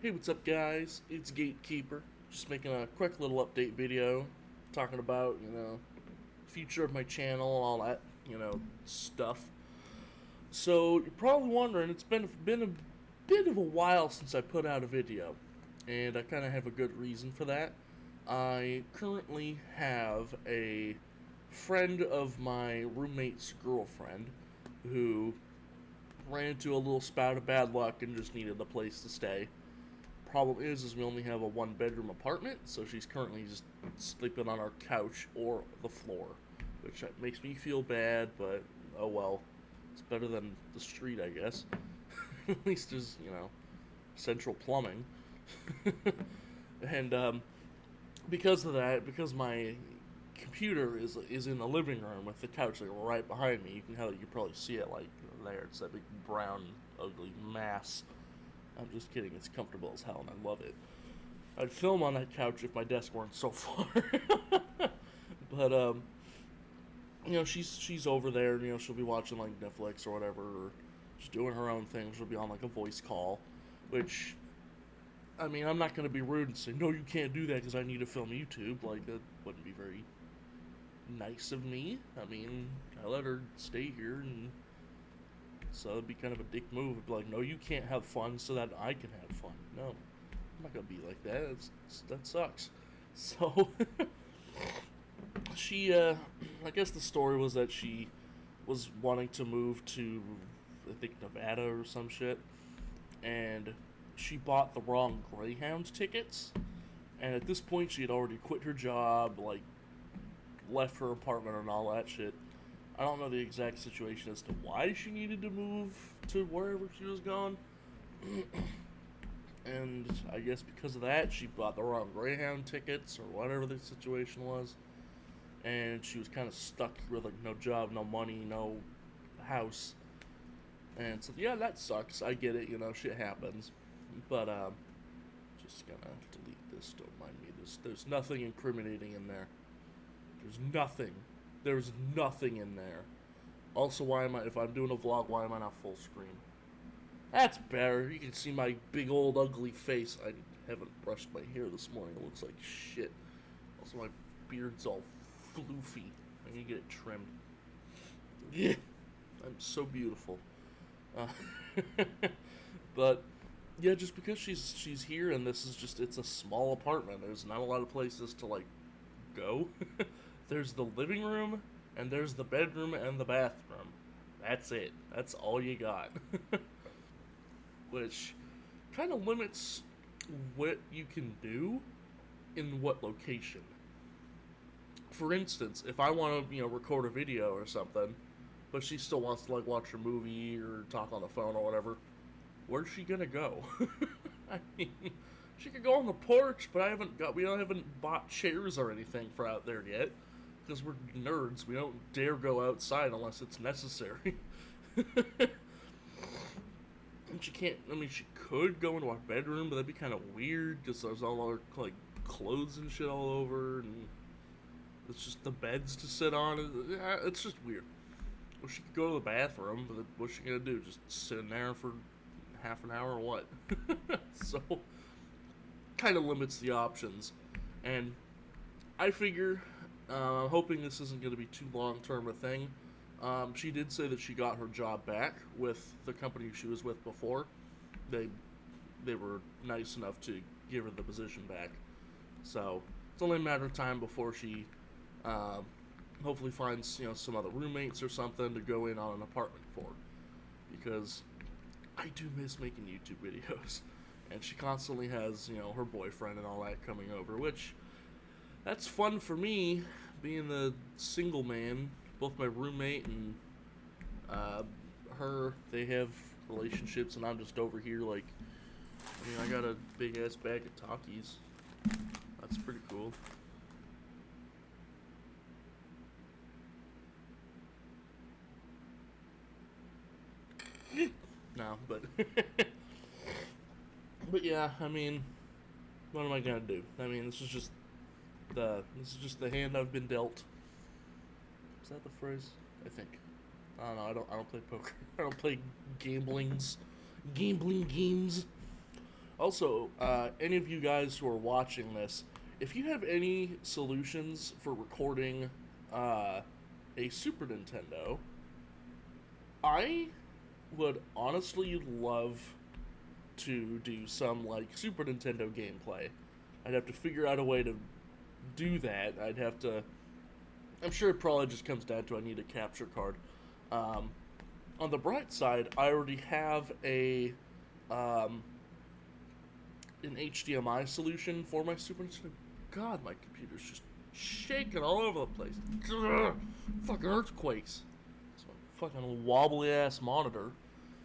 Hey, what's up, guys? It's Gatekeeper. Just making a quick little update video talking about, future of my channel, all that, stuff. So, you're probably wondering, it's been a bit of a while since I put out a video, and I kind of have a good reason for that. I currently have a friend of my roommate's girlfriend who ran into a little spout of bad luck and just needed a place to stay. Problem is we only have a one-bedroom apartment, so she's currently just sleeping on our couch or the floor, which makes me feel bad, but oh well. It's better than the street, I guess. At least there's, central plumbing. And because of that, because my computer is in the living room with the couch like right behind me, you can probably see it like there. It's that big brown ugly mass. I'm just kidding, it's comfortable as hell and I love it. I'd film on that couch if my desk weren't so far. But she's over there, she'll be watching like Netflix or whatever, or just doing her own thing. She'll be on like a voice call, which, I mean, I'm not going to be rude and say, no, you can't do that because I need to film YouTube. Like, that wouldn't be very nice of me. I mean, I let her stay here, and so it'd be kind of a dick move. It'd be like, no, you can't have fun so that I can have fun. No, I'm not gonna be like that. That sucks. So, I guess the story was that she was wanting to move to, I think, Nevada or some shit, and she bought the wrong Greyhound tickets, and at this point she had already quit her job, like, left her apartment and all that shit. I don't know the exact situation as to why she needed to move to wherever she was going. And I guess because of that, she bought the wrong Greyhound tickets or whatever the situation was. And she was kind of stuck with like no job, no money, no house. And so, yeah, that sucks. I get it, shit happens. But, just gonna delete this, don't mind me. There's nothing incriminating in there. There's nothing. There's nothing in there. Also, if I'm doing a vlog, why am I not full screen? That's better. You can see my big old ugly face. I haven't brushed my hair this morning. It looks like shit. Also, my beard's all floofy. I need to get it trimmed. Yeah, I'm so beautiful. Uh, but yeah, just because she's here and it's a small apartment. There's not a lot of places to like go. There's the living room, and there's the bedroom and the bathroom. That's it. That's all you got. Which kind of limits what you can do in what location. For instance, if I want to, record a video or something, but she still wants to, like, watch a movie or talk on the phone or whatever, where's she gonna go? I mean, she could go on the porch, but we haven't bought chairs or anything for out there yet. Because we're nerds, we don't dare go outside unless it's necessary. And she could go into our bedroom, but that'd be kind of weird, because there's all our, like, clothes and shit all over, and it's just the beds to sit on. It's just weird. Or she could go to the bathroom, but what's she gonna do? Just sit in there for half an hour or what? So, kind of limits the options. And I figure, I'm hoping this isn't going to be too long-term a thing. She did say that she got her job back with the company she was with before. They were nice enough to give her the position back. So it's only a matter of time before she hopefully finds some other roommates or something to go in on an apartment for. Because I do miss making YouTube videos, and she constantly has her boyfriend and all that coming over, which. That's fun for me, being the single man. Both my roommate and her, they have relationships, and I'm just over here like, I got a big-ass bag of Takis. That's pretty cool. No, but... But yeah, I mean, what am I gonna do? I mean, this is just the hand I've been dealt. Is that the phrase? I think. I don't know. I don't play poker. I don't play gambling games. Also, any of you guys who are watching this, if you have any solutions for recording a Super Nintendo, I would honestly love to do some like Super Nintendo gameplay. I'd have to figure out a way to do that. I'd have to. I'm sure it probably just comes down to I need a capture card. On the bright side, I already have an HDMI solution for my Super Nintendo. God, my computer's just shaking all over the place. Ugh, fucking earthquakes. It's my fucking wobbly ass monitor.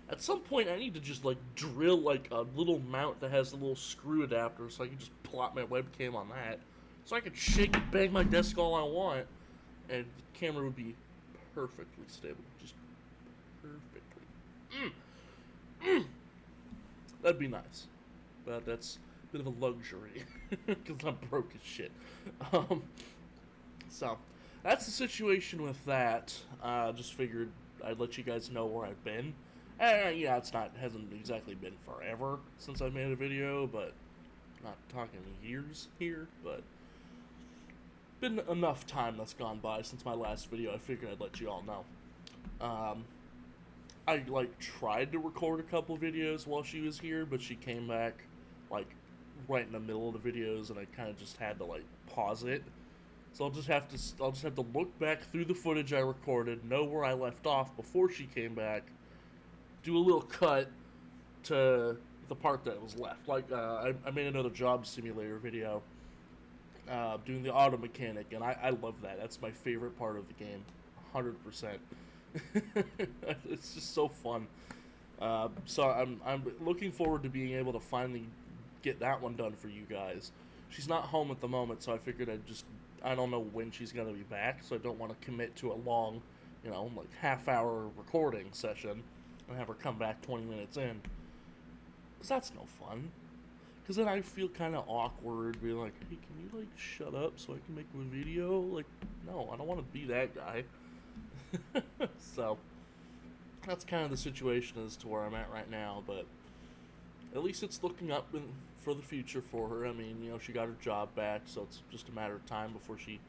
At some point, I need to just like drill like a little mount that has a little screw adapter, so I can just plop my webcam on that, so I can shake and bang my desk all I want, and the camera would be perfectly stable, just perfectly. That'd be nice, but that's a bit of a luxury because I'm broke as shit. So that's the situation with that. Just figured I'd let you guys know where I've been. Yeah, hasn't exactly been forever since I made a video, but not talking years here, but been enough time that's gone by since my last video. I figured I'd let you all know. I like tried to record a couple videos while she was here, but she came back like right in the middle of the videos, and I kind of just had to like pause it. So I'll just have to look back through the footage I recorded, know where I left off before she came back, do a little cut to the part that was left. Like, I made another job simulator video doing the auto mechanic, and I love that. That's my favorite part of the game, 100%. It's just so fun. So I'm looking forward to being able to finally get that one done for you guys. She's not home at the moment, so I figured I don't know when she's going to be back, so I don't want to commit to a long, like half-hour recording session and have her come back 20 minutes in. Because that's no fun. Because then I feel kind of awkward being like, hey, can you, like, shut up so I can make a video? Like, no, I don't want to be that guy. So, that's kind of the situation as to where I'm at right now, but at least it's looking up for the future for her. I mean, she got her job back, so it's just a matter of time before she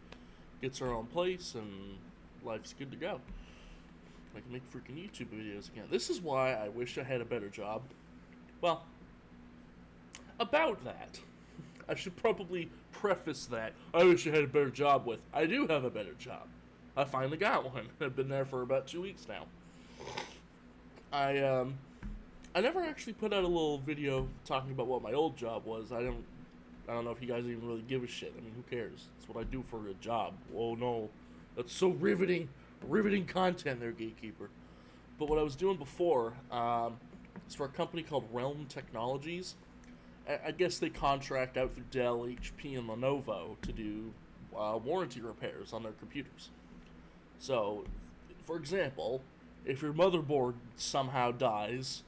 gets her own place, and life's good to go. I can make freaking YouTube videos again. This is why I wish I had a better job. Well, about that, I should probably preface that. I wish I had a better job with. I do have a better job. I finally got one. I've been there for about 2 weeks now. I never actually put out a little video talking about what my old job was. I don't know if you guys even really give a shit. I mean, who cares? It's what I do for a job. Oh no, that's so riveting content there, Gatekeeper. But what I was doing before is for a company called Realm Technologies. I guess they contract out through Dell, HP, and Lenovo to do warranty repairs on their computers. So, for example, if your motherboard somehow dies,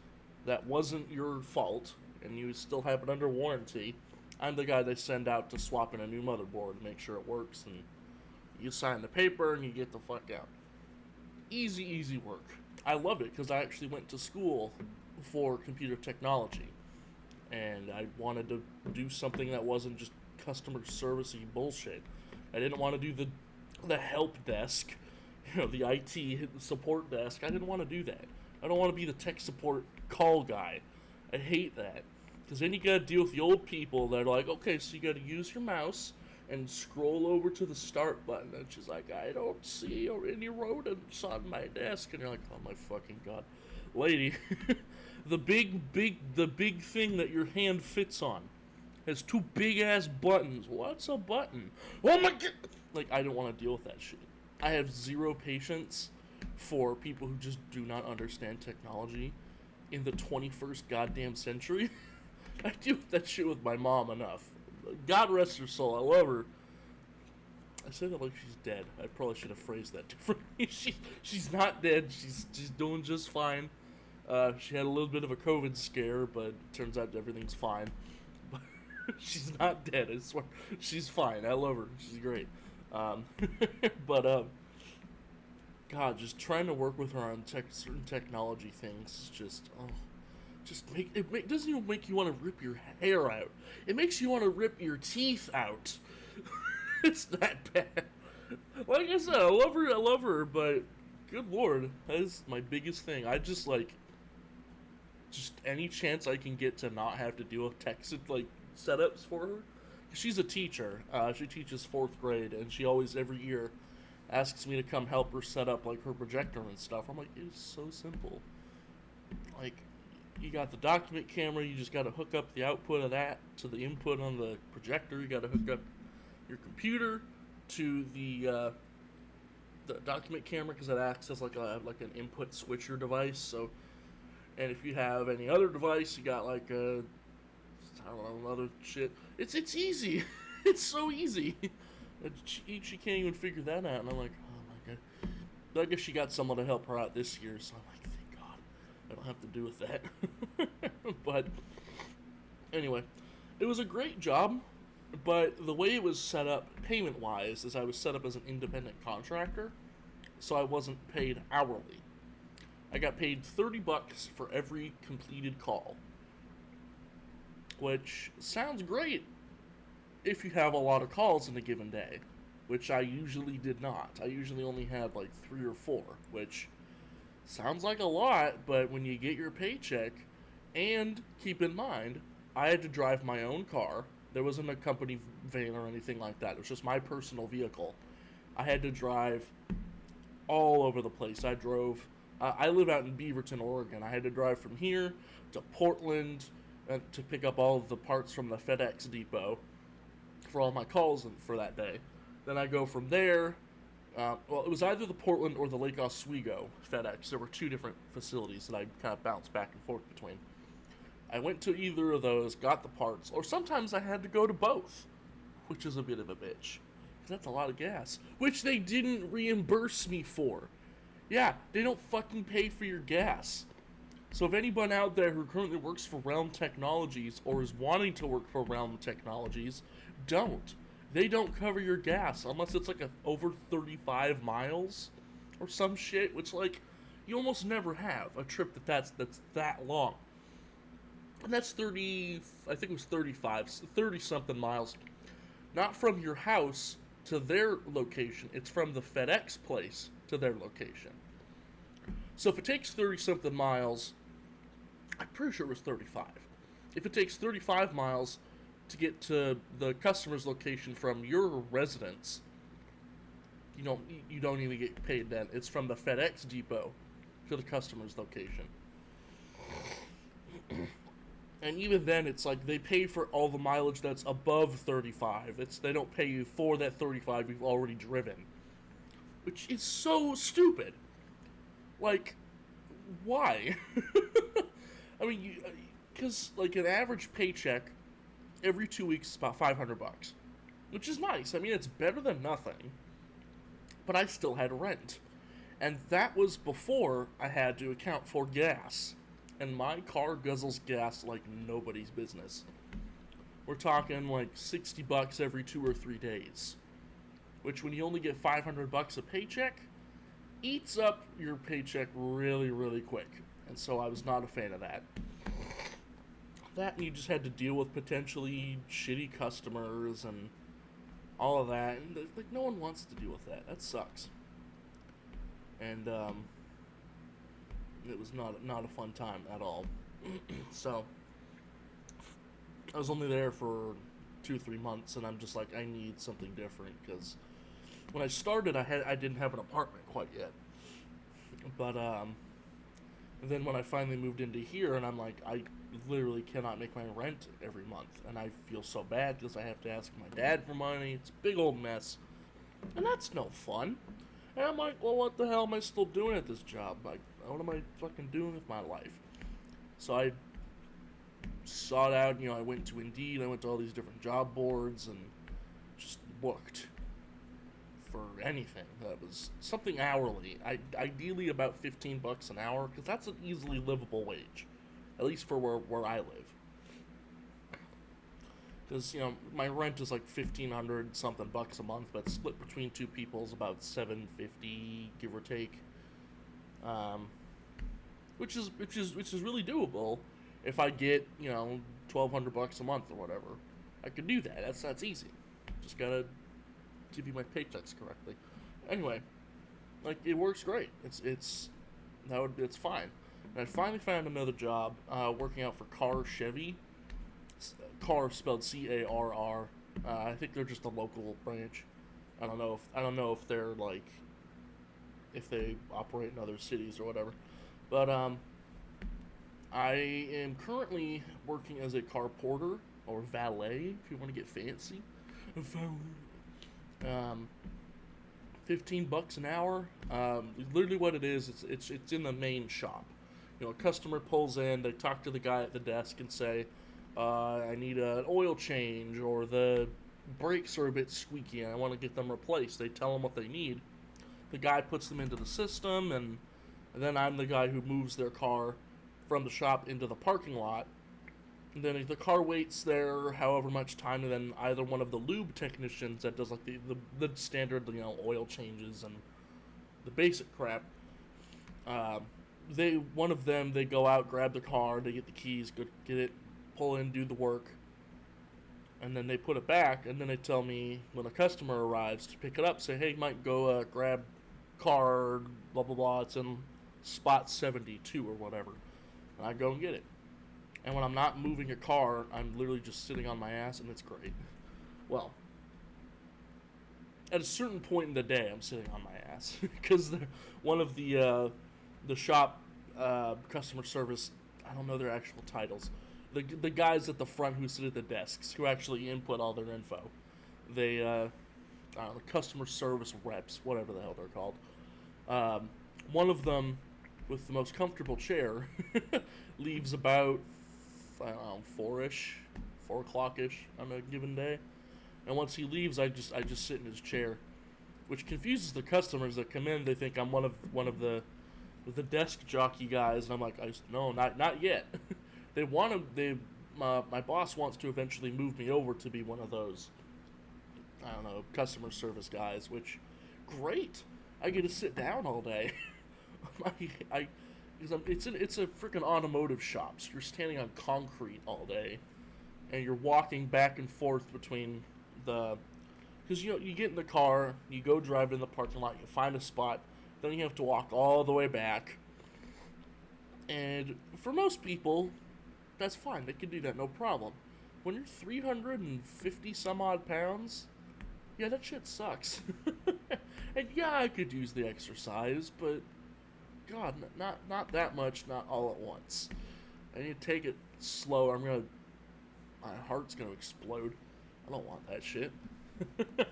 that wasn't your fault, and you still have it under warranty, I'm the guy they send out to swap in a new motherboard and make sure it works, and you sign the paper and you get the fuck out. Easy work. I love it because I actually went to school for computer technology, and I wanted to do something that wasn't just customer service-y bullshit. I didn't want to do the help desk, the IT support desk. I didn't want to do that. I don't want to be the tech support call guy. I hate that. Because then you gotta deal with the old people that are like, okay, so you gotta use your mouse and scroll over to the start button. And she's like, I don't see any rodents on my desk. And you're like, oh my fucking god. Lady, the big thing that your hand fits on has 2 big ass buttons. What's a button? Oh my god! Like, I don't want to deal with that shit. I have zero patience for people who just do not understand technology in the 21st goddamn century. I deal with that shit with my mom enough. God rest her soul, I love her. I said that like she's dead. I probably should have phrased that differently. She's not dead. She's doing just fine. She had a little bit of a COVID scare, but turns out everything's fine. She's not dead, I swear. She's fine. I love her. She's great. But God, just trying to work with her on certain technology things is just doesn't even make you want to rip your hair out. It makes you want to rip your teeth out. It's that bad. Like I said, I love her, but good lord, that is my biggest thing. I just like, just any chance I can get to not have to deal with tech like setups for her. She's a teacher. She teaches fourth grade, and she always every year asks me to come help her set up like her projector and stuff. I'm like, it's so simple. Like, you got the document camera, you just got to hook up the output of that to the input on the projector. You got to hook up your computer to the document camera because it acts as like an input switcher device. So, and if you have any other device, you got like a, I don't know, other shit. It's easy. It's so easy. She can't even figure that out, and I'm like, oh my god. But I guess she got someone to help her out this year, so I'm like, thank God, I don't have to do with that. But anyway, it was a great job, but the way it was set up, payment-wise, is I was set up as an independent contractor, so I wasn't paid hourly. I got paid $30 for every completed call, which sounds great if you have a lot of calls in a given day, which I usually did not. I usually only had like 3 or 4, which sounds like a lot, but when you get your paycheck, and keep in mind, I had to drive my own car. There wasn't a company van or anything like that. It was just my personal vehicle. I had to drive all over the place. I drove, I live out in Beaverton, Oregon. I had to drive from here to Portland to pick up all of the parts from the FedEx depot for all my calls for that day. Then I go from there, well, it was either the Portland or the Lake Oswego FedEx. There were 2 different facilities that I kind of bounced back and forth between. I went to either of those, got the parts, or sometimes I had to go to both, which is a bit of a bitch. That's a lot of gas, which they didn't reimburse me for. Yeah, they don't fucking pay for your gas. So if anyone out there who currently works for Realm Technologies or is wanting to work for Realm Technologies, don't. They don't cover your gas unless it's like over 35 miles or some shit, which like you almost never have a trip that's that long. And that's 30, I think it was 30 something miles. Not from your house to their location, it's from the FedEx place to their location. So if it takes 30 something miles, I'm pretty sure it was 35. If it takes 35 miles to get to the customer's location from your residence, you don't even get paid then. It's from the FedEx depot to the customer's location. And even then, it's like they pay for all the mileage that's above 35. They don't pay you for that 35 you've already driven, which is so stupid. Like, why? I mean, because like an average paycheck every 2 weeks is about $500, which is nice. I mean, it's better than nothing. But I still had rent, and that was before I had to account for gas. And my car guzzles gas like nobody's business. We're talking like $60 every 2 or 3 days, which when you only get $500 a paycheck, eats up your paycheck really, really quick. And so I was not a fan of that. That, and you just had to deal with potentially shitty customers and all of that. And like, no one wants to deal with that. That sucks. And it was not a fun time at all. So I was only there for 2-3 months, and I'm just like, I need something different, because when I started, I didn't have an apartment quite yet. But then when I finally moved into here, and I'm like, I literally cannot make my rent every month, and I feel so bad because I have to ask my dad for money. It's a big old mess, and that's no fun. And I'm like, well, what the hell am I still doing at this job? Like, what am I fucking doing with my life? So I sought out, I went to Indeed, I went to all these different job boards, and just looked for anything that was something hourly. Ideally about $15 an hour, because that's an easily livable wage, at least for where I live. Because, my rent is like $1,500 something bucks a month, but split between 2 people is about $750, give or take. Which is really doable if I get, $1,200 a month or whatever, I could do that. That's easy. Just gotta give you my paychecks correctly. Anyway, like it works great. It's fine. And I finally found another job working out for Car Chevy. Car spelled Carr. I think they're just a local branch. I don't know if they're like if they operate in other cities or whatever. But I am currently working as a car porter or valet, if you want to get fancy. Valet. 15 bucks an hour. Literally, what it is, it's in the main shop. A customer pulls in, they talk to the guy at the desk and say, "I need an oil change," or the brakes are a bit squeaky and I want to get them replaced. They tell them what they need. The guy puts them into the system, and then I'm the guy who moves their car from the shop into the parking lot. And then the car waits there however much time, and then either one of the lube technicians that does like the standard oil changes and the basic crap. One of them, they go out, grab the car, they get the keys, go get it, pull in, do the work, and then they put it back. And then they tell me when a customer arrives to pick it up, say, "Hey, Mike, go grab car, blah blah blah. It's in spot 72 or whatever." And I go and get it. And when I'm not moving a car, I'm literally just sitting on my ass, and it's great. Well, at a certain point in the day, I'm sitting on my ass because one of the shop customer service, I don't know their actual titles, the guys at the front who sit at the desks who actually input all their info. They the customer service reps, whatever the hell they're called. One of them with the most comfortable chair leaves about, I don't know, 4 o'clock-ish on a given day. And once he leaves, I just sit in his chair, which confuses the customers that come in. They think I'm one of the desk jockey guys, and I'm like, no, not yet. My boss wants to eventually move me over to be one of those, I don't know, customer service guys, which, great. I get to sit down all day. It's a freaking automotive shop, so you're standing on concrete all day, and you're walking back and forth between because you get in the car, you go drive in the parking lot, you find a spot, then you have to walk all the way back. And for most people, that's fine. They can do that, no problem. When you're 350 some odd pounds, yeah, that shit sucks. And yeah, I could use the exercise, but God, not that much, not all at once. I need to take it slow. My heart's gonna explode. I don't want that shit. So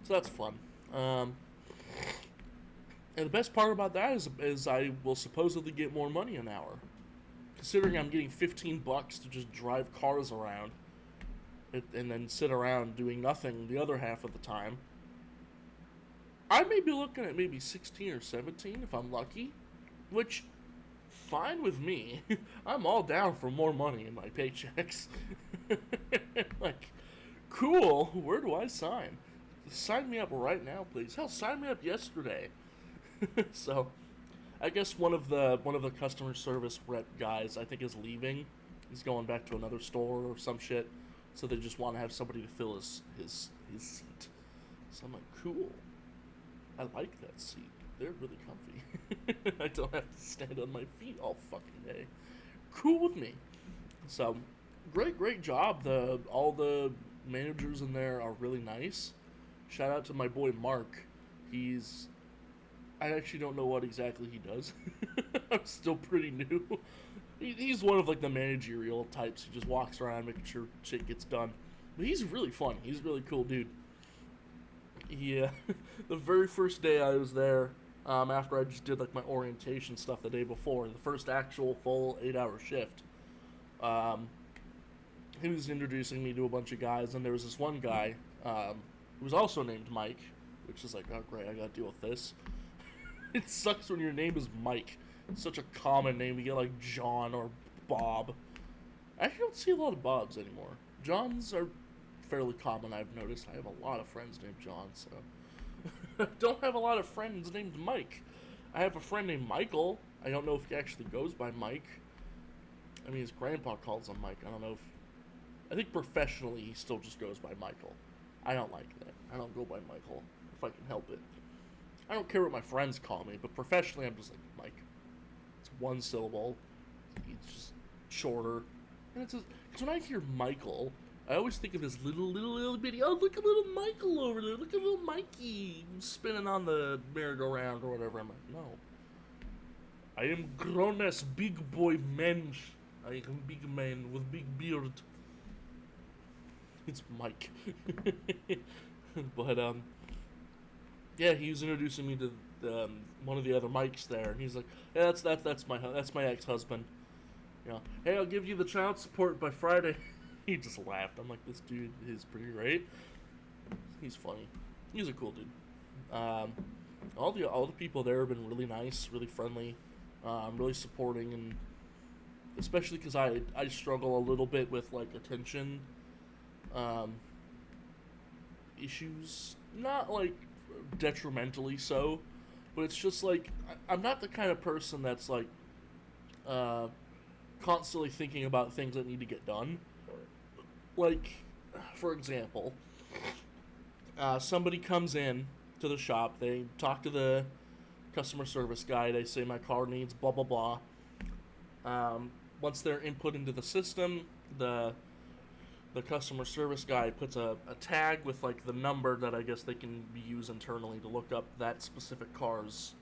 that's fun. And the best part about that is I will supposedly get more money an hour. Considering I'm getting 15 bucks to just drive cars around and then sit around doing nothing the other half of the time, I may be looking at maybe 16 or 17 if I'm lucky, which, fine with me. I'm all down for more money in my paychecks. Like, cool, where do I sign? Sign me up right now, please. Hell, sign me up yesterday. So, I guess one of the customer service rep guys, I think, is leaving. He's going back to another store or some shit. So they just want to have somebody to fill his seat. So I'm like, cool. I like that seat. They're really comfy. I don't have to stand on my feet all fucking day. Cool with me. So, great job. All the managers in there are really nice. Shout out to my boy Mark. I actually don't know what exactly he does. I'm still pretty new. He's one of like the managerial types. He just walks around making sure shit gets done. But he's really fun. He's a really cool dude. Yeah, the very first day I was there, after I just did like my orientation stuff the day before, the first actual full 8-hour shift, he was introducing me to a bunch of guys, and there was this one guy who was also named Mike, which is like, oh great, I gotta deal with this. It sucks when your name is Mike. It's such a common name. You get like John or Bob. I actually don't see a lot of Bobs anymore. Johns are fairly common, I've noticed. I have a lot of friends named John, so I don't have a lot of friends named Mike. I have a friend named Michael. I don't know if he actually goes by Mike. I mean, his grandpa calls him Mike. I don't know if. I think professionally he still just goes by Michael. I don't like that. I don't go by Michael if I can help it. I don't care what my friends call me, but professionally I'm just like Mike. It's one syllable. It's just shorter. And it's just, because when I hear Michael, I always think of this little bitty. Oh, look at little Michael over there. Look at little Mikey spinning on the merry-go-round or whatever. I'm like, no. I am grown-ass big boy mensch. I am big man with big beard. It's Mike. But yeah, he was introducing me to one of the other Mikes there, and he's like, "Yeah, that's my ex-husband. You know, hey, I'll give you the child support by Friday." He just laughed. I'm like, this dude is pretty great. He's funny. He's a cool dude. All the people there have been really nice, really friendly, really supporting, and especially because I struggle a little bit with like attention issues. Not like detrimentally so, but it's just like I'm not the kind of person that's like constantly thinking about things that need to get done. Like, for example, somebody comes in to the shop, they talk to the customer service guy, they say my car needs blah blah blah. Once they're input into the system, the customer service guy puts a tag with like the number that I guess they can use internally to look up that specific car's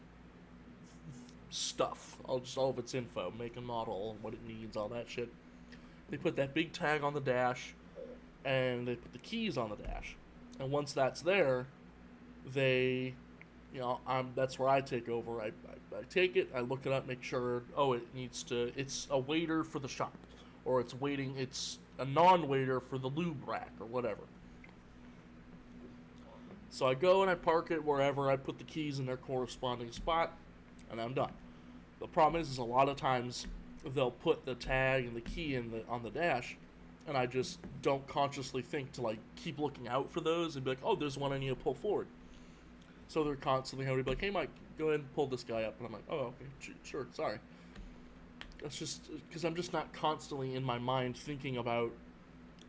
stuff, all of its info, make and model, what it needs, all that shit. They put that big tag on the dash, and they put the keys on the dash. And once that's there, they, you know, that's where I take over. I take it, I look it up, make sure, it's a waiter for the shop, or it's a non-waiter for the lube rack, or whatever. So I go and I park it wherever, I put the keys in their corresponding spot, and I'm done. The problem is a lot of times they'll put the tag and the key on the dash, and I just don't consciously think to like keep looking out for those and be like, oh, there's one I need to pull forward. So they're constantly having to be like, hey Mike, go ahead and pull this guy up, and I'm like, oh, okay, sure, sorry. That's just because I'm just not constantly in my mind thinking about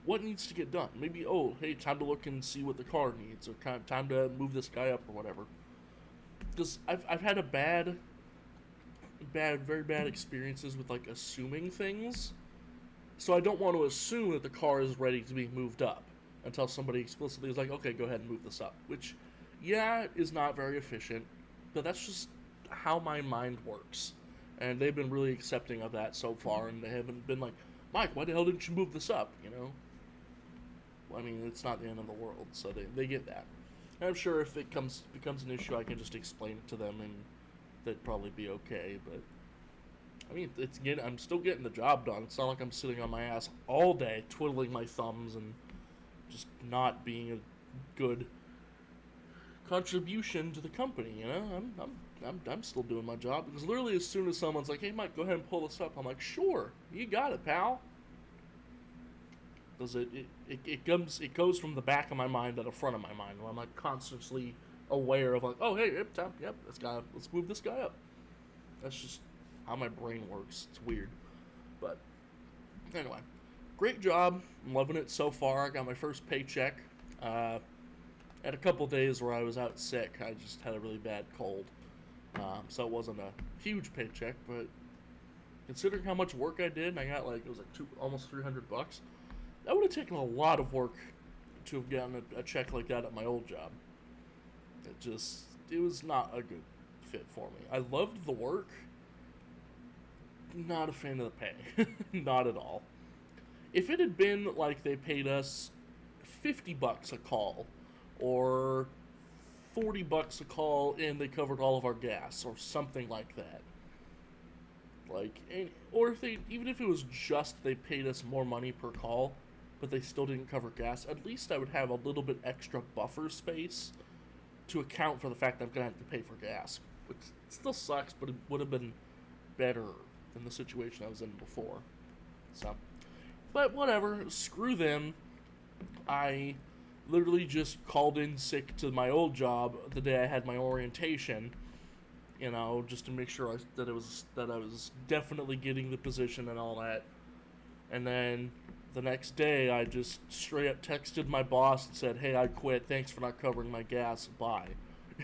what needs to get done. Maybe, oh, hey, time to look and see what the car needs, or time to move this guy up or whatever. Because I've had very bad experiences with like assuming things, so I don't want to assume that the car is ready to be moved up until somebody explicitly is like, okay, go ahead and move this up, which, yeah, is not very efficient, but that's just how my mind works, and they've been really accepting of that so far, and they haven't been like, Mike, why the hell didn't you move this up, you know? Well, I mean, it's not the end of the world, so they get that. And I'm sure if it becomes an issue, I can just explain it to them, and they'd probably be okay, but I mean, I'm still getting the job done. It's not like I'm sitting on my ass all day twiddling my thumbs and just not being a good contribution to the company, you know? I'm still doing my job, because literally as soon as someone's like, hey Mike, go ahead and pull this up, I'm like, sure, you got it, pal. Because it goes from the back of my mind to the front of my mind, where I'm like constantly aware of like, oh hey, let's move this guy up. That's just how my brain works. It's weird. But anyway, great job. I'm loving it so far. I got my first paycheck. Had a couple days where I was out sick. I just had a really bad cold. So it wasn't a huge paycheck, but considering how much work I did, and I got like, it was like almost $300. That would have taken a lot of work to have gotten a check like that at my old job. It was not a good fit for me. I loved the work. Not a fan of the pay. Not at all. If it had been like they paid us $50 a call, or $40 a call, and they covered all of our gas, or something like that. Like, or even if it was just they paid us more money per call, but they still didn't cover gas, at least I would have a little bit extra buffer space to account for the fact that I'm going to have to pay for gas. Which still sucks, but it would have been better than the situation I was in before. So, but whatever, screw them. I literally just called in sick to my old job the day I had my orientation, you know, just to make sure that I was definitely getting the position and all that. And then the next day, I just straight up texted my boss and said, "Hey, I quit. Thanks for not covering my gas. Bye."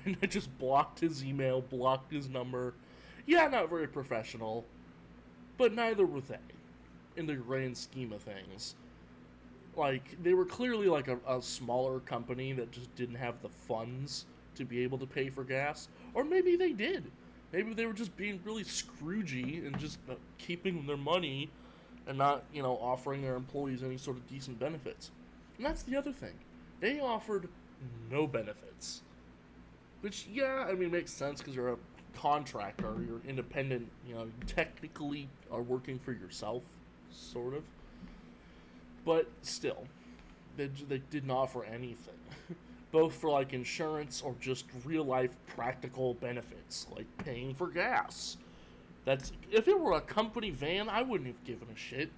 And I just blocked his email, blocked his number. Yeah, not very professional, but neither were they, in the grand scheme of things. Like, they were clearly like a smaller company that just didn't have the funds to be able to pay for gas. Or maybe they did. Maybe they were just being really scroogey and just keeping their money and not, offering their employees any sort of decent benefits. And that's the other thing. They offered no benefits. Which, yeah, I mean, makes sense because you're a contractor, you're independent, you technically are working for yourself, sort of. But still, they didn't offer anything. Both for, like, insurance or just real-life practical benefits, like paying for gas. If it were a company van, I wouldn't have given a shit.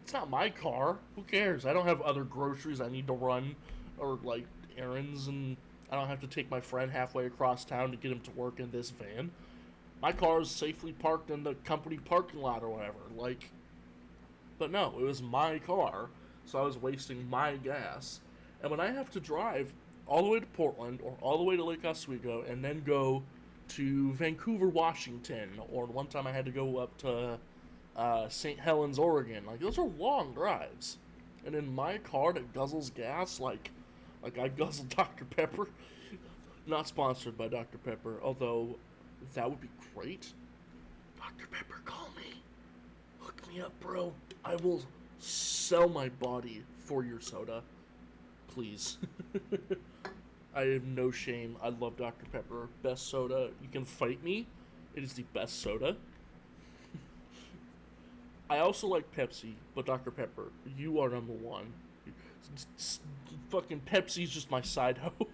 It's not my car. Who cares? I don't have other groceries I need to run or, like, errands, and I don't have to take my friend halfway across town to get him to work in this van. My car is safely parked in the company parking lot or whatever. Like, but no, it was my car, so I was wasting my gas. And when I have to drive all the way to Portland or all the way to Lake Oswego and then go to Vancouver, Washington, or one time I had to go up to St. Helens, Oregon. Like, those are long drives. And in my car that guzzles gas, like I guzzle Dr. Pepper. Not sponsored by Dr. Pepper, although that would be great. Dr. Pepper, call me. Hook me up, bro. I will sell my body for your soda. Please. I have no shame. I love Dr. Pepper. Best soda. You can fight me. It is the best soda. I also like Pepsi, but Dr. Pepper, you are number one. Fucking Pepsi's just my side hoe.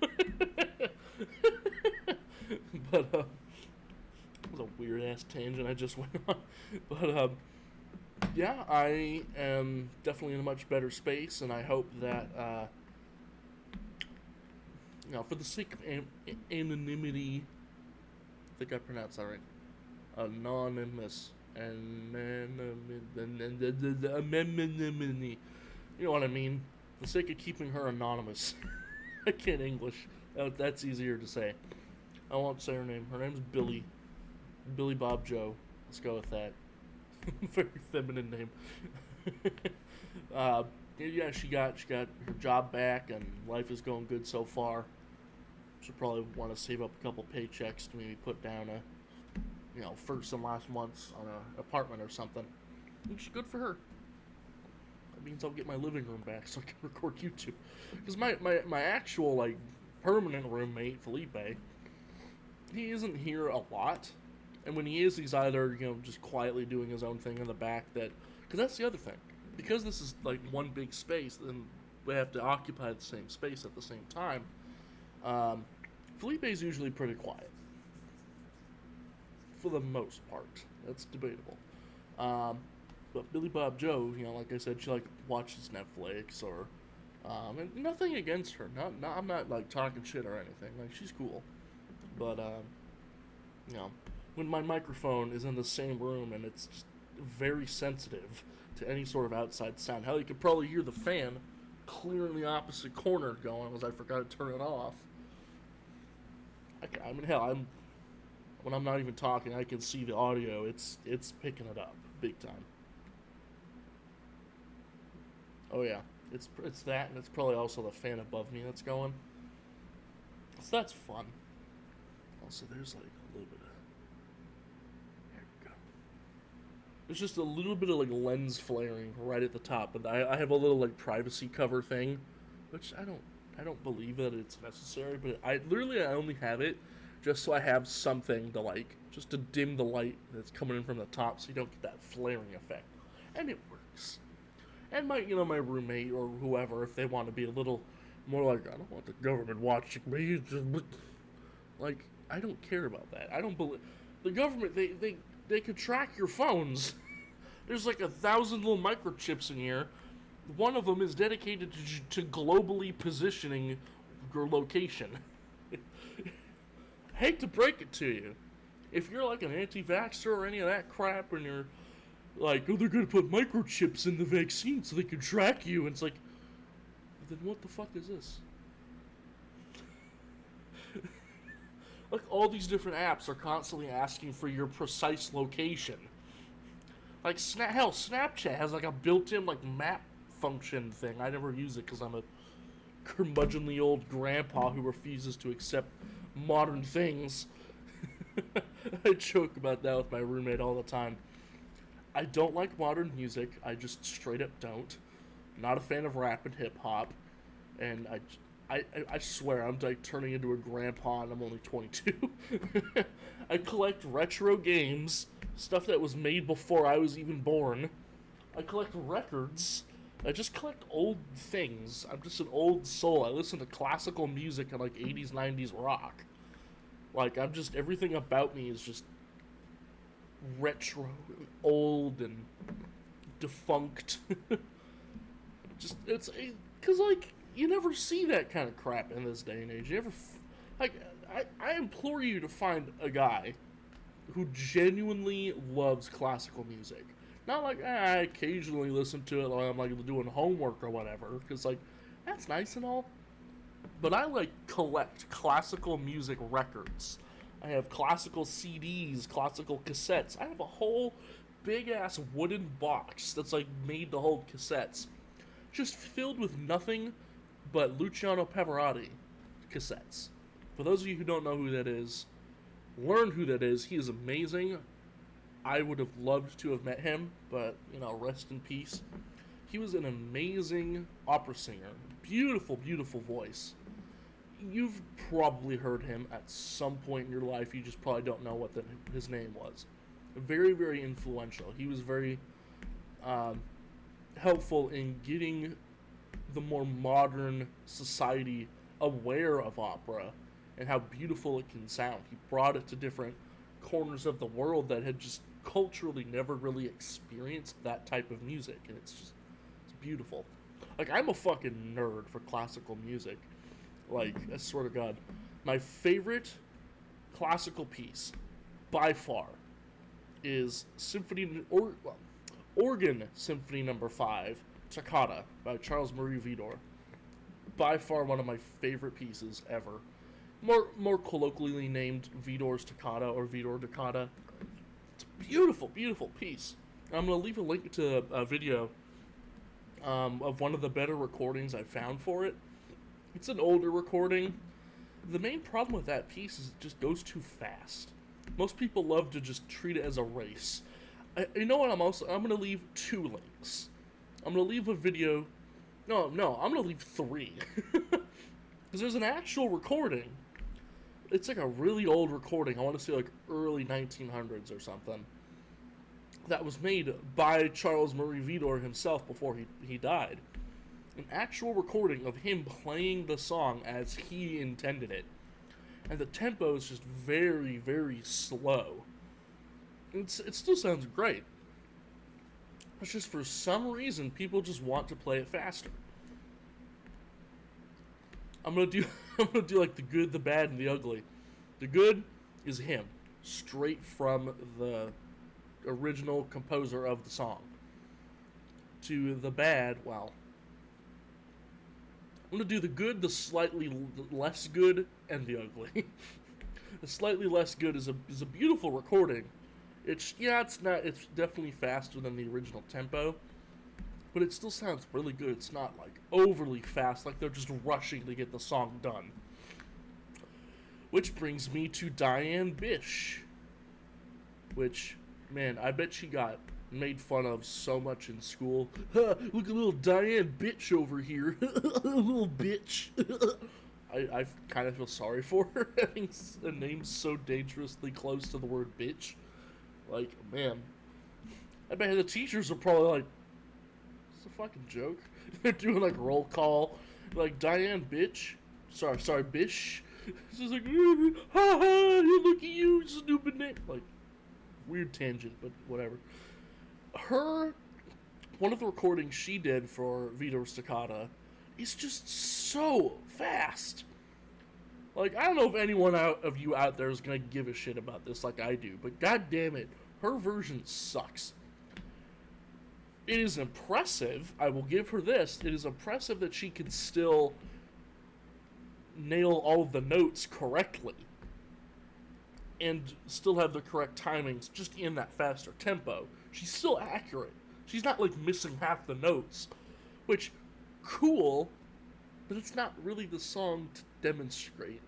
But, it was a weird ass tangent I just went on. But, yeah, I am definitely in a much better space, and I hope that, for the sake of anonymity, I think I pronounced that right. Anonymous. Anonymity. You know what I mean? For the sake of keeping her anonymous. I can't English. That's easier to say. I won't say her name. Her name's Billy. Billy Bob Joe. Let's go with that. Very feminine name. Yeah, she got her job back, and life is going good so far. She'll probably want to save up a couple paychecks to maybe put down first and last months on an apartment or something. Which is good for her. That means I'll get my living room back so I can record YouTube. Because my actual, like, permanent roommate, Felipe, he isn't here a lot. And when he is, he's either, just quietly doing his own thing in the back because that's the other thing. Because this is, like, one big space, then we have to occupy the same space at the same time. Felipe's usually pretty quiet. For the most part. That's debatable. But Billy Bob Joe, like I said, she, watches Netflix or... and nothing against her. I'm not, talking shit or anything. Like, she's cool. But, when my microphone is in the same room and it's just very sensitive to any sort of outside sound. Hell, you could probably hear the fan clear in the opposite corner going as I forgot to turn it off. I mean, hell, when I'm not even talking, I can see the audio. It's picking it up big time. Oh yeah, it's that, and it's probably also the fan above me that's going. So that's fun. Also, there's like a little bit of... There we go. There's just a little bit of like lens flaring right at the top, and I have a little like privacy cover thing, which I don't believe that it's necessary, but I only have it just so I have something to just to dim the light that's coming in from the top so you don't get that flaring effect. And it works. And my roommate or whoever, if they want to be a little more like, I don't want the government watching me, like, I don't care about that. I don't believe, the government, they can track your phones. There's like 1,000 little microchips in here. One of them is dedicated to globally positioning your location. Hate to break it to you. If you're like an anti-vaxxer or any of that crap and you're Like, oh, they're gonna put microchips in the vaccine so they can track you. And it's like, then what the fuck is this? Like, all these different apps are constantly asking for your precise location. Like, Snapchat has like a built-in like map function thing. I never use it because I'm a curmudgeonly old grandpa who refuses to accept modern things. I joke about that with my roommate all the time. I don't like modern music. I just straight up don't. Not a fan of rap and hip hop. And I swear I'm like turning into a grandpa and I'm only 22. I collect retro games, stuff that was made before I was even born. I collect records. I just collect old things. I'm just an old soul. I listen to classical music and like 80s, 90s rock. Like, I'm just, everything about me is just retro and old and defunct. Just, it's, because, like, you never see that kind of crap in this day and age. You never, like, I implore you to find a guy who genuinely loves classical music. Not like, I occasionally listen to it while I'm, like, doing homework or whatever, because, like, that's nice and all. But I, like, collect classical music records. I have classical CDs, classical cassettes. I have a whole big-ass wooden box that's, like, made to hold cassettes. Just filled with nothing but Luciano Pavarotti cassettes. For those of you who don't know who that is, learn who that is. He is amazing. I would have loved to have met him, but, you know, rest in peace. He was an amazing opera singer. Beautiful, beautiful voice. You've probably heard him at some point in your life. You just probably don't know what his name was. Very, very influential. He was very helpful in getting the more modern society aware of opera and how beautiful it can sound. He brought it to different corners of the world that had just culturally never really experienced that type of music, and it's beautiful. Like, I'm a fucking nerd for classical music. Like, I swear to God, my favorite classical piece by far is Organ Symphony Number 5, Toccata by Charles Marie Widor. By far one of my favorite pieces ever. More colloquially named Widor's Toccata or Widor Toccata. It's a beautiful, beautiful piece. I'm going to leave a link to a video of one of the better recordings I found for it. It's an older recording. The main problem with that piece is it just goes too fast. Most people love to just treat it as a race. You know what? I'm going to leave 2 links. I'm going to leave a video. No, I'm going to leave 3. Because there's an actual recording. It's like a really old recording. I want to say like early 1900s or something. That was made by Charles Marie Widor himself before he died. An actual recording of him playing the song as he intended it. And the tempo is just very, very slow. It still sounds great. It's just for some reason people just want to play it faster. I'm gonna do like the good, the bad, and the ugly. The good is him, straight from the original composer of the song. To the bad, well, I'm gonna do the good, the slightly less good, and the ugly. The slightly less good is a beautiful recording. It's definitely faster than the original tempo, but it still sounds really good. It's not like overly fast, like they're just rushing to get the song done. Which brings me to Diane Bish, which, man, I bet she got made fun of so much in school. Huh, look at little Diane Bitch over here. Little bitch. I kind of feel sorry for her having a name so dangerously close to the word bitch. Like, man, I bet the teachers are probably like, it's a fucking joke. They're doing like roll call, like Diane Bitch. Sorry, Bish. It's just like, ha ha, look at you, stupid name. Like, weird tangent, but whatever. One of the recordings she did for Widor's Toccata is just so fast. Like, I don't know if anyone of you out there is gonna give a shit about this like I do, but god damn it, her version sucks. it is impressive. I will give her this. It is impressive that she can still nail all of the notes correctly and still have the correct timings just in that faster tempo. She's still accurate. She's not like missing half the notes, which cool, but it's not really the song to demonstrate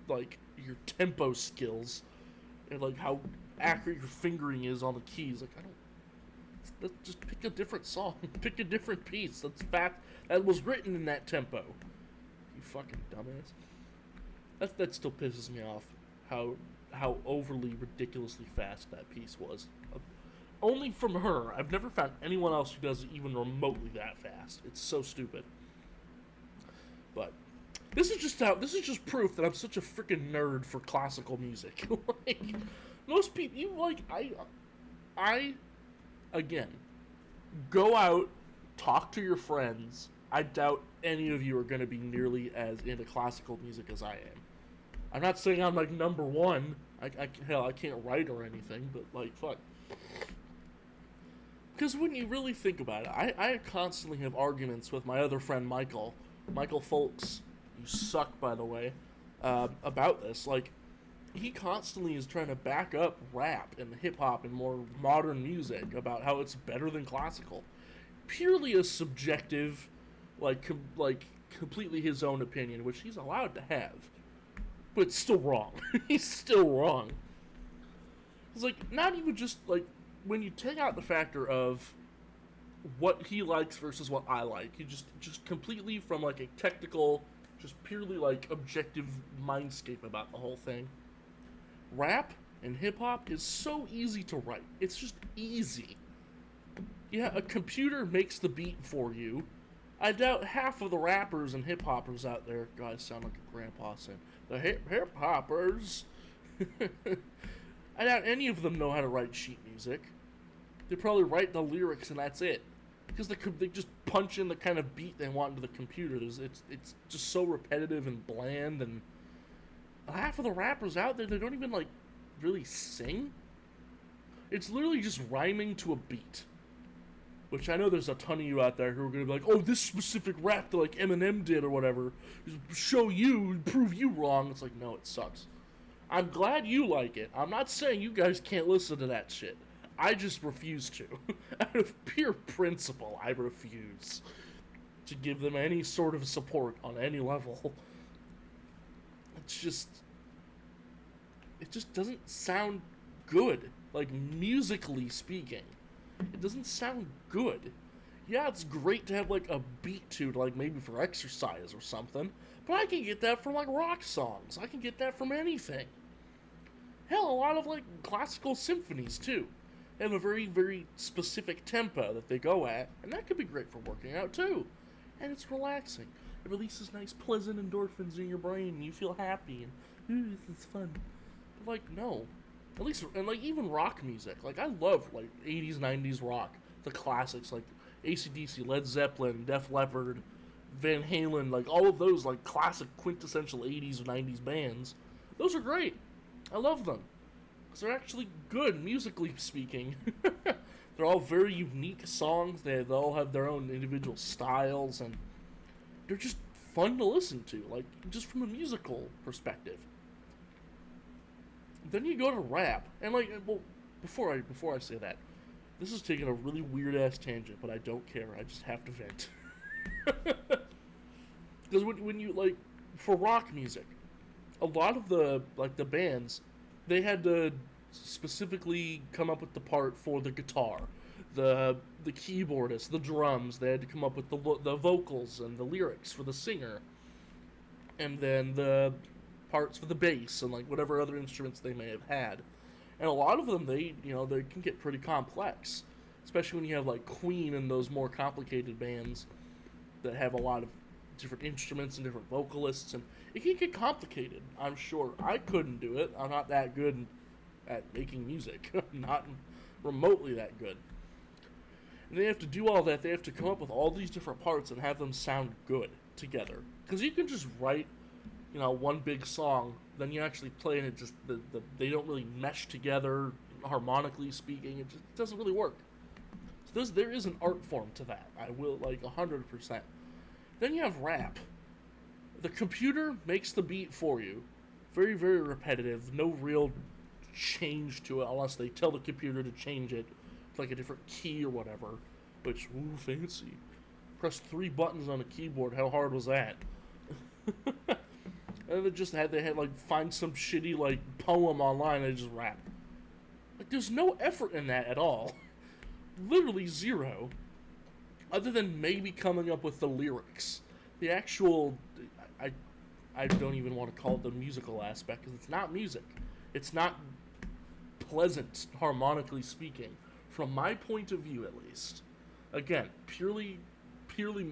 like your tempo skills and like how accurate your fingering is on the keys. Like I don't. Let's just pick a different song. Pick a different piece. That's fact. That was written in that tempo. You fucking dumbass. That still pisses me off. How overly ridiculously fast that piece was. Only from her. I've never found anyone else who does it even remotely that fast. It's so stupid. But this is just proof that I'm such a freaking nerd for classical music. Like most people, I again, go out, talk to your friends. I doubt any of you are going to be nearly as into classical music as I am. I'm not saying I'm like number one. Hell, I can't write or anything, but like, fuck. Because when you really think about it, I constantly have arguments with my other friend Michael Folks. You suck, by the way, about this. Like, he constantly is trying to back up rap and hip-hop and more modern music about how it's better than classical. Purely a subjective, completely his own opinion, which he's allowed to have. But it's still wrong. He's still wrong. It's like, not even just, like, when you take out the factor of what he likes versus what I like, you just completely from, like, a technical, just purely, like, objective mindscape about the whole thing. Rap and hip-hop is so easy to write. It's just easy. Yeah, a computer makes the beat for you. I doubt half of the rappers and hip-hoppers out there, guys sound like a grandpa saying, the hip-hoppers. I doubt any of them know how to write sheet music. They probably write the lyrics and that's it. Because they just punch in the kind of beat they want into the computer. It's just so repetitive and bland, and half of the rappers out there, they don't even, like, really sing. It's literally just rhyming to a beat. Which I know there's a ton of you out there who are going to be like, oh, this specific rap that, like, Eminem did or whatever, show you, prove you wrong. It's like, no, it sucks. I'm glad you like it. I'm not saying you guys can't listen to that shit. I just refuse to. Out of pure principle, I refuse to give them any sort of support on any level. It just doesn't sound good, like, musically speaking. It doesn't sound good. Yeah, it's great to have, like, a beat to, like, maybe for exercise or something, but I can get that from, like, rock songs. I can get that from anything. Hell, a lot of, like, classical symphonies, too. They have a very, very specific tempo that they go at, and that could be great for working out, too. And it's relaxing. It releases nice, pleasant endorphins in your brain, and you feel happy, and, ooh, this is fun. But, like, no. At least, and, like, even rock music. Like, I love, like, 80s, 90s rock. The classics, like AC/DC, Led Zeppelin, Def Leppard, Van Halen, like, all of those, like, classic, quintessential 80s, 90s bands. Those are great. I love them. Because they're actually good, musically speaking. They're all very unique songs. They all have their own individual styles, and they're just fun to listen to, like, just from a musical perspective. Then you go to rap, and, like, well, before I say that, this is taking a really weird-ass tangent, but I don't care. I just have to vent. Because when you, like, for rock music, a lot of the, like, the bands, they had to specifically come up with the part for the guitar, the keyboardist, the drums. They had to come up with the vocals and the lyrics for the singer, and then the parts for the bass and, like, whatever other instruments they may have had. And a lot of them, they can get pretty complex, especially when you have, like, Queen and those more complicated bands that have a lot of different instruments and different vocalists, and it can get complicated. I'm sure I couldn't do it. I'm not that good at making music. I'm not remotely that good. And they have to do all that. They have to come up with all these different parts and have them sound good together. Because you can just write, one big song, then you actually play and it just, they don't really mesh together, harmonically speaking. It just doesn't really work. So there is an art form to that. I will, like, 100%. Then you have rap. The computer makes the beat for you. Very, very repetitive. No real change to it unless they tell the computer to change it to like a different key or whatever. Which, ooh, fancy. Press 3 buttons on a keyboard. How hard was that? And they had like find some shitty like poem online and they just rap. Like there's no effort in that at all. Literally zero. Other than maybe coming up with the lyrics. The actual I don't even want to call it the musical aspect because it's not music. It's not pleasant harmonically speaking from my point of view at least. Again, purely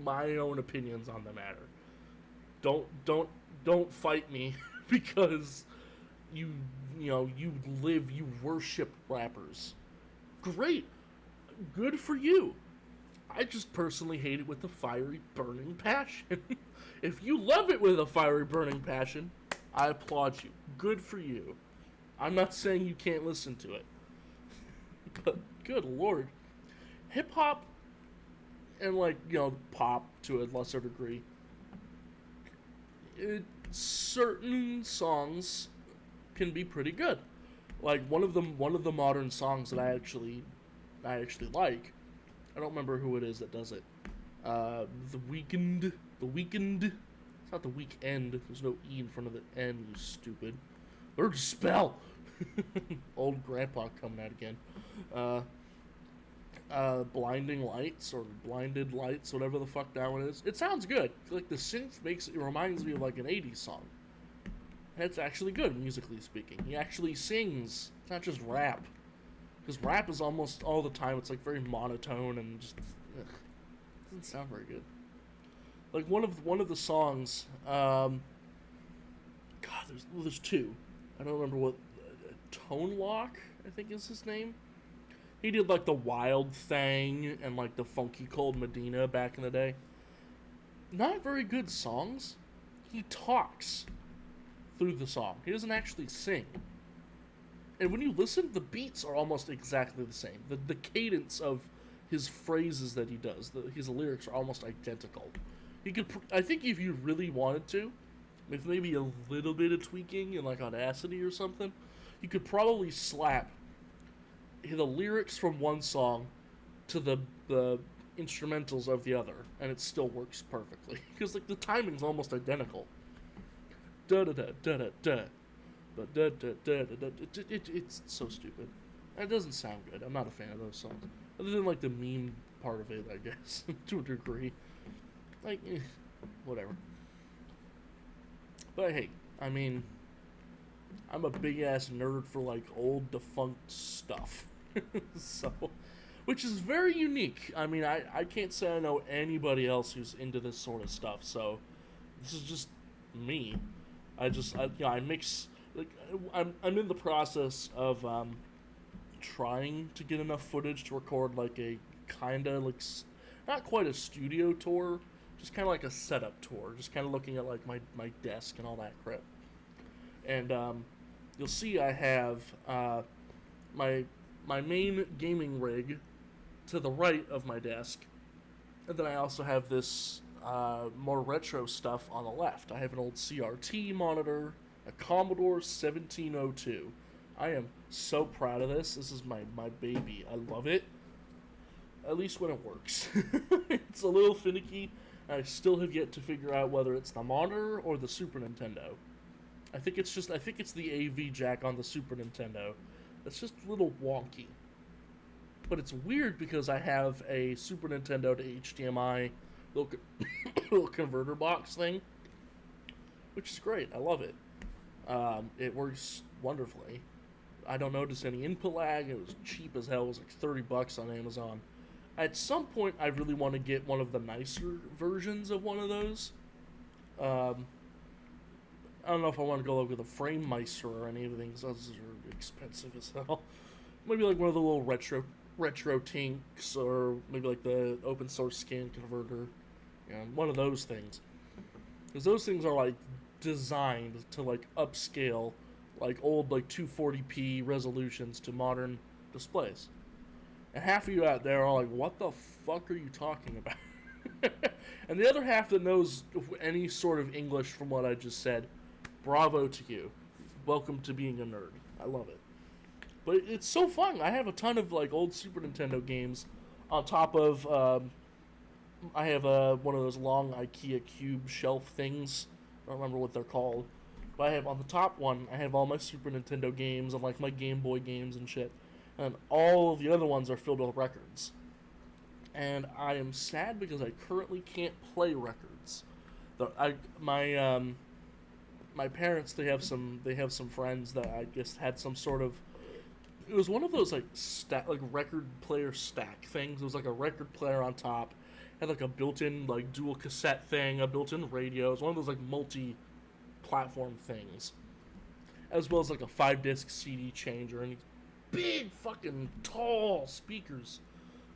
my own opinions on the matter. Don't fight me because you worship rappers. Great. Good for you. I just personally hate it with a fiery burning passion. If you love it with a fiery burning passion, I applaud you. Good for you. I'm not saying you can't listen to it. But good lord. Hip hop and like, pop to a lesser degree. Certain songs can be pretty good. Like one of the modern songs that I actually like. I don't remember who it is that does it. The Weeknd. It's not the weekend. There's no E in front of the N, you stupid. Learn to spell. Old grandpa coming out again. Blinding Lights or Blinded Lights, whatever the fuck that one is. It sounds good. Like the synth it reminds me of like an 80s song. And it's actually good, musically speaking. He actually sings. It's not just rap. Because rap is almost all the time, it's like very monotone and just doesn't sound very good. Like one of the songs, God, there's two. I don't remember what Tonelock, I think is his name. He did like the Wild Thing and like the Funky Cold Medina back in the day. Not very good songs. He talks through the song. He doesn't actually sing. And when you listen, the beats are almost exactly the same. The cadence of his phrases that he does, his lyrics are almost identical. I think if you really wanted to, with maybe a little bit of tweaking and like Audacity or something, you could probably slap the lyrics from one song to the instrumentals of the other, and it still works perfectly. Because like the timing's almost identical. Da da da da da da. It's so stupid. It doesn't sound good. I'm not a fan of those songs. Other than like the meme part of it, I guess, to a degree. Like, whatever. But hey, I mean, I'm a big ass nerd for like old defunct stuff. So, which is very unique. I mean, I can't say I know anybody else who's into this sort of stuff. So, this is just me. I mix. Like I'm in the process of trying to get enough footage to record like a kinda like not quite a studio tour, just kind of like a setup tour, just kind of looking at like my desk and all that crap. And you'll see I have my main gaming rig to the right of my desk, and then I also have this more retro stuff on the left. I have an old CRT monitor. A Commodore 1702. I am so proud of this. This is my baby. I love it. At least when it works. It's a little finicky. I still have yet to figure out whether it's the monitor or the Super Nintendo. I think it's the AV jack on the Super Nintendo. It's just a little wonky. But it's weird because I have a Super Nintendo to HDMI little converter box thing. Which is great. I love it. It works wonderfully. I don't notice any input lag. It was cheap as hell. It was like $30 on Amazon. At some point, I really want to get one of the nicer versions of one of those. I don't know if I want to go like with a Frame Meister or anything, because those are expensive as hell. Maybe like one of the little retro tinks, or maybe like the open source scan converter. One of those things. Because those things are like designed to like upscale like old like 240p resolutions to modern displays. And half of you out there are like, what the fuck are you talking about? And the other half that knows any sort of English from what I just said, bravo to you. Welcome to being a nerd. I love it. But it's so fun. I have a ton of like old Super Nintendo games on top of I have one of those long IKEA cube shelf things. I don't remember what they're called. But I have on the top one, I have all my Super Nintendo games and like my Game Boy games and shit. And all of the other ones are filled with records. And I am sad because I currently can't play records. My parents, they have some friends that I guess had some sort of, it was one of those like record player stack things. It was like a record player on top, had like a built-in like dual cassette thing, a built-in radio. It was one of those like multi-platform things, as well as like a 5-disc CD changer and big fucking tall speakers,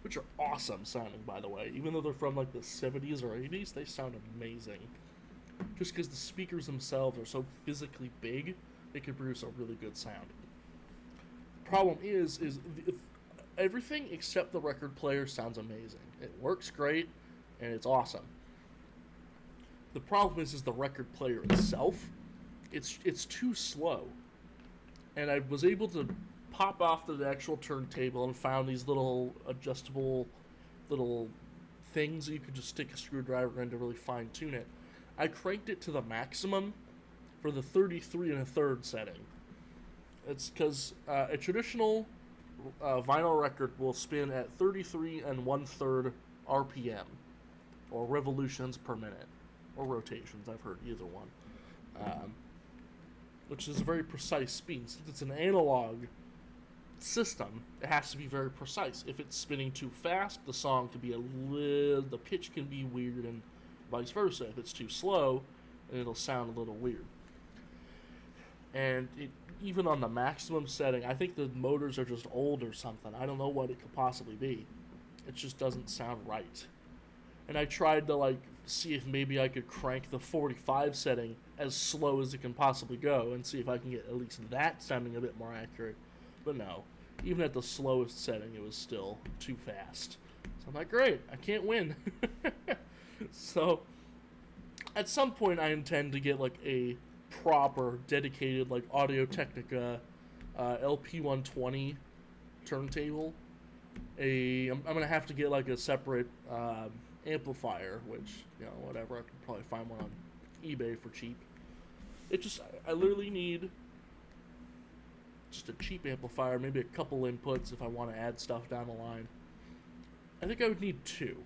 which are awesome sounding, by the way. Even though they're from like the 70s or 80s, they sound amazing. Just because the speakers themselves are so physically big, they can produce a really good sound. The problem is everything except the record player sounds amazing. It works great, and it's awesome. The problem is the record player itself. It's too slow. And I was able to pop off the actual turntable and found these little adjustable little things that you could just stick a screwdriver in to really fine tune it. I cranked it to the maximum for the 33 1/3 setting. It's because a traditional vinyl record will spin at 33 1/3 RPM, or revolutions per minute, or rotations. I've heard either one, which is a very precise speed. Since it's an analog system, it has to be very precise. If it's spinning too fast, the song can be the pitch can be weird, and vice versa. If it's too slow, it'll sound a little weird. And even on the maximum setting, I think the motors are just old or something. I don't know what it could possibly be. It just doesn't sound right. And I tried to like see if maybe I could crank the 45 setting as slow as it can possibly go and see if I can get at least that sounding a bit more accurate. But no, even at the slowest setting, it was still too fast. So I'm like, great, I can't win. So at some point, I intend to get like a proper, dedicated like Audio-Technica LP120 turntable. I'm gonna have to get like a separate amplifier, which, you know, whatever, I could probably find one on eBay for cheap. I literally need just a cheap amplifier, maybe a couple inputs if I want to add stuff down the line. I think I would need 2.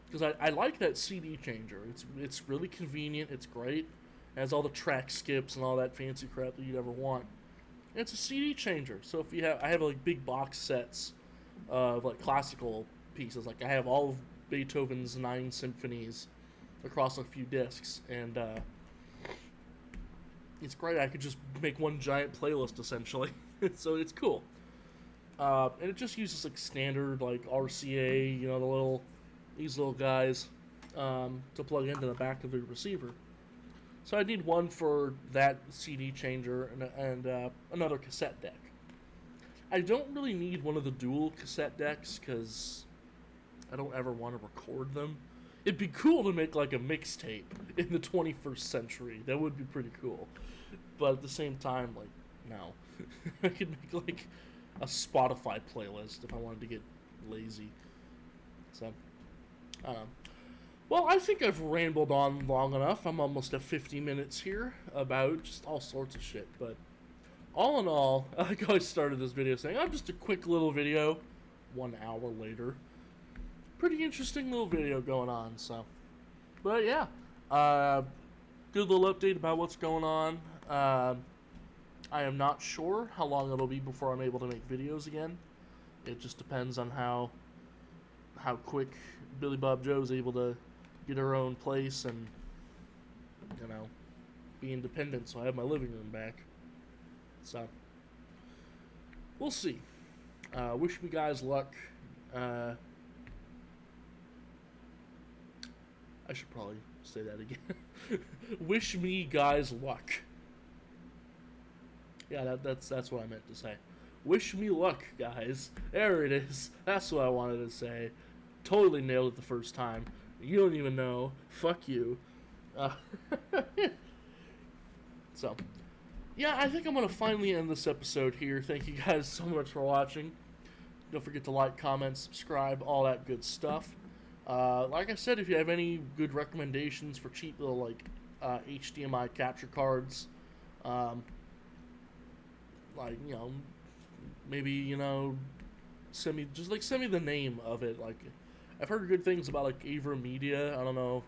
Because I like that CD changer. It's really convenient, it's great. It has all the track skips and all that fancy crap that you'd ever want. And it's a CD changer, so if I have like big box sets of like classical pieces. Like I have all of Beethoven's 9 symphonies across a few discs, and it's great. I could just make one giant playlist essentially. So it's cool. And it just uses like standard like RCA, you know, these little guys to plug into the back of the receiver. So I need one for that CD changer and another cassette deck. I don't really need one of the dual cassette decks because I don't ever want to record them. It'd be cool to make like a mixtape in the 21st century. That would be pretty cool. But at the same time, like, no. I could make like a Spotify playlist if I wanted to get lazy. So, I don't know. Well, I think I've rambled on long enough. I'm almost at 50 minutes here about just all sorts of shit. But all in all, like I started this video saying, I'm just a quick little video. 1 hour later. Pretty interesting little video going on, so. But yeah, good little update about what's going on. I am not sure how long it'll be before I'm able to make videos again. It just depends on how quick Billy Bob Joe's able to get her own place and, you know, be independent, so I have my living room back. So, we'll see. Wish me guys luck. I should probably say that again. Wish me guys luck. Yeah, that's what I meant to say. Wish me luck, guys. There it is. That's what I wanted to say. Totally nailed it the first time. You don't even know. Fuck you. Uh, so, yeah, I think I'm going to finally end this episode here. Thank you guys so much for watching. Don't forget to like, comment, subscribe, all that good stuff. Like I said, if you have any good recommendations for cheap little, like, HDMI capture cards, like, you know, maybe, you know, send me the name of it. Like, I've heard good things about, like, Avra Media. I don't know.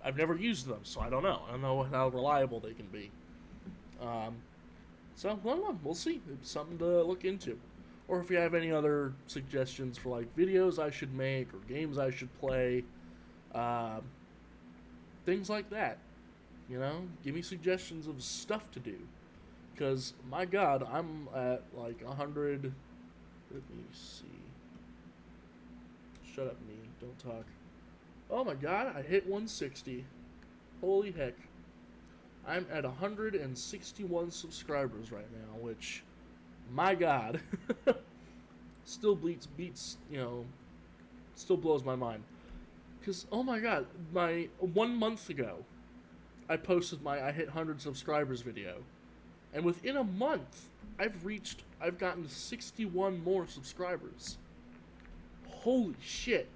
I've never used them, so I don't know. I don't know how reliable they can be. So, well, we'll see. It's something to look into. Or if you have any other suggestions for, like, videos I should make or games I should play, things like that. You know, give me suggestions of stuff to do. Because, my God, I'm at, like, 100... Let me see. Shut up, me. Don't talk. Oh, my God, I hit 160. Holy heck. I'm at 161 subscribers right now, which, my God, still beats, you know, still blows my mind. Because, oh, my God, 1 month ago, I posted I hit 100 subscribers video. And within a month, I've gotten 61 more subscribers. Holy shit.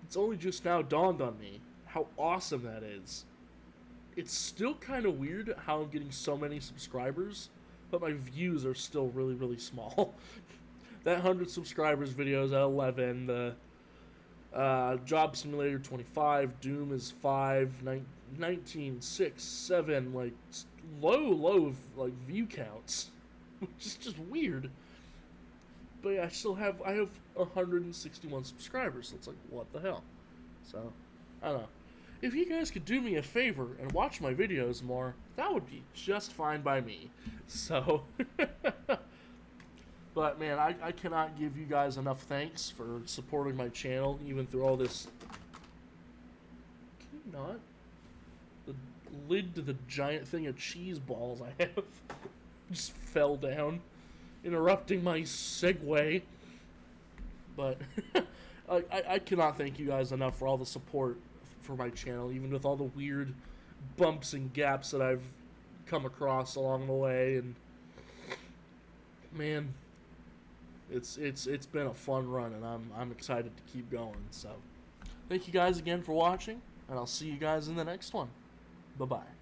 It's only just now dawned on me how awesome that is. It's still kind of weird how I'm getting so many subscribers, but my views are still really, really small. That 100 subscribers video is at 11, the Job Simulator 25, Doom is 5, 19, 6, 7, like, low, like, view counts, which is just weird. But yeah, I have 161 subscribers, so it's like, what the hell? So, I don't know. If you guys could do me a favor and watch my videos more, that would be just fine by me. So, but man, I cannot give you guys enough thanks for supporting my channel, even through all this. Can you not? The lid to the giant thing of cheese balls I have just fell down, interrupting my segue. But I cannot thank you guys enough for all the support for my channel, even with all the weird bumps and gaps that I've come across along the way. And man, it's been a fun run, and I'm excited to keep going. So thank you guys again for watching, and I'll see you guys in the next one. Bye bye.